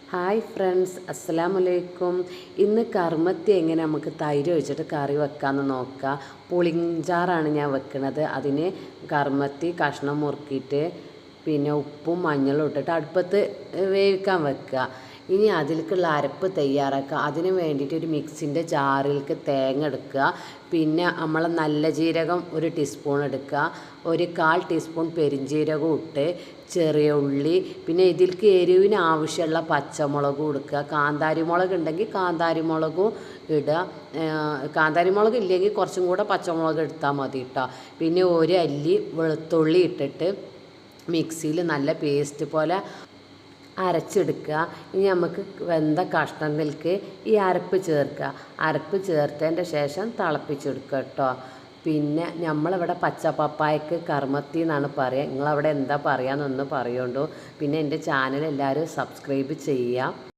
Hi friends, അസ്സലാമലൈക്കും. ഇന്ന് കർമ്മത്തി എങ്ങനെ നമുക്ക് തൈര് ഒഴിച്ചിട്ട് കറി വെക്കാമെന്ന് നോക്കാം. പുളിഞ്ചാറാണ് ഞാൻ വെക്കുന്നത്. അതിന് കർമ്മത്തി കഷ്ണം മുറുക്കിയിട്ട് പിന്നെ ഉപ്പും മഞ്ഞളും ഇട്ടിട്ട് അടുപ്പത്ത് വേവിക്കാൻ വെക്കുക. ഇനി അതിലേക്കുള്ള അരപ്പ് തയ്യാറാക്കുക. അതിന് വേണ്ടിയിട്ട് ഒരു മിക്സിൻ്റെ ജാറിലേക്ക് തേങ്ങ എടുക്കുക. പിന്നെ നമ്മൾ നല്ല ജീരകം ഒരു ടീസ്പൂൺ എടുക്കുക. ഒരു 1/4 ടീസ്പൂൺ പെരിഞ്ജീരകം ഇട്ട് ചെറിയ ഉള്ളി, പിന്നെ ഇതിലേക്ക് എരിവിന് ആവശ്യമുള്ള പച്ചമുളകും എടുക്കുക. കാന്താരി മുളക് ഉണ്ടെങ്കിൽ കാന്താരി മുളകും ഇടുക. കാന്താരി മുളക് ഇല്ലെങ്കിൽ കുറച്ചും കൂടെ പച്ചമുളക് എടുത്താൽ മതി കേട്ടോ. പിന്നെ ഒരു അല്ലി വെളുത്തുള്ളി ഇട്ടിട്ട് മിക്സിയിൽ നല്ല പേസ്റ്റ് പോലെ അരച്ചെടുക്കുക. ഇനി നമുക്ക് വെന്ത കഷ്ണങ്ങൾക്ക് ഈ അരപ്പ് ചേർക്കുക. അരപ്പ് ചേർത്തതിൻ്റെ ശേഷം തിളപ്പിച്ചെടുക്കുക കേട്ടോ. പിന്നെ നമ്മളിവിടെ പച്ചപ്പപ്പായക്ക് കർമ്മത്തി എന്നാണ് പറയുക. നിങ്ങളവിടെ എന്താ പറയുകയെന്നൊന്ന് പറയുകൊണ്ടു. പിന്നെ എൻ്റെ ചാനൽ എല്ലാവരും സബ്സ്ക്രൈബ് ചെയ്യുക.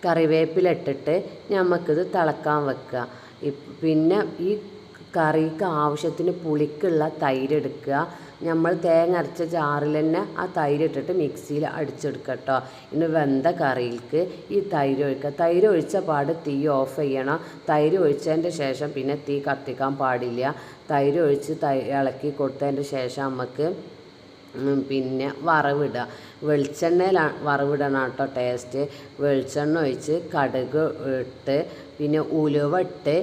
കറിവേപ്പില ഇട്ടിട്ട് നമുക്കിത് തിളക്കാൻ വെക്കുക. പിന്നെ ഈ കറിക്ക് ആവശ്യത്തിന് പുളിക്കുള്ള തൈര് എടുക്കുക. നമ്മൾ തേങ്ങ അരച്ച ജാറിൽ തന്നെ ആ തൈര് ഇട്ടിട്ട് മിക്സിയിൽ അടിച്ചെടുക്കുക കേട്ടോ. ഇനി വെന്ത കറിയിലേക്ക് ഈ തൈര് ഒഴിക്കുക. തൈര് ഒഴിച്ച പാട് തീ ഓഫ് ചെയ്യണം. തൈര് ഒഴിച്ചതിൻ്റെ ശേഷം പിന്നെ തീ കത്തിക്കാൻ പാടില്ല. തൈര് ഒഴിച്ച് ഇളക്കി കൊടുത്തതിൻ്റെ ശേഷം നമുക്ക് പിന്നെ വറവിടുക. വെളിച്ചെണ്ണയിലാണ് വറവിടണം കേട്ടോ ടേസ്റ്റ്. വെളിച്ചെണ്ണ ഒഴിച്ച് കടുക് ഇട്ട് പിന്നെ ഉലുവ ഇട്ട്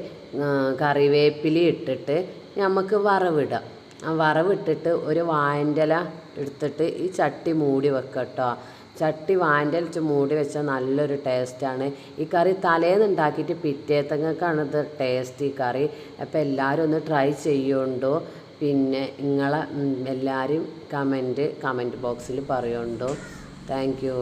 കറിവേപ്പില ഇട്ടിട്ട് നമുക്ക് വറവിടാം. ആ വറവിട്ടിട്ട് ഒരു വാഴൻ്റെ ഇല എടുത്തിട്ട് ഈ ചട്ടി മൂടി വെക്കുക കേട്ടോ. ചട്ടി വാഴൻ്റെ ഇല മൂടി വെച്ചാൽ നല്ലൊരു ടേസ്റ്റാണ്. ഈ കറി തലേന്ന് ഉണ്ടാക്കിയിട്ട് പിറ്റേത്തങ്ങൾക്കാണ് ഇത് ടേസ്റ്റ് ഈ കറി. അപ്പോൾ എല്ലാവരും ഒന്ന് ട്രൈ ചെയ്യുന്നുണ്ടോ. പിന്നെ നിങ്ങളെ എല്ലാവരും കമൻറ്റ് ബോക്സിൽ പറയുന്നുണ്ടോ. Thank you.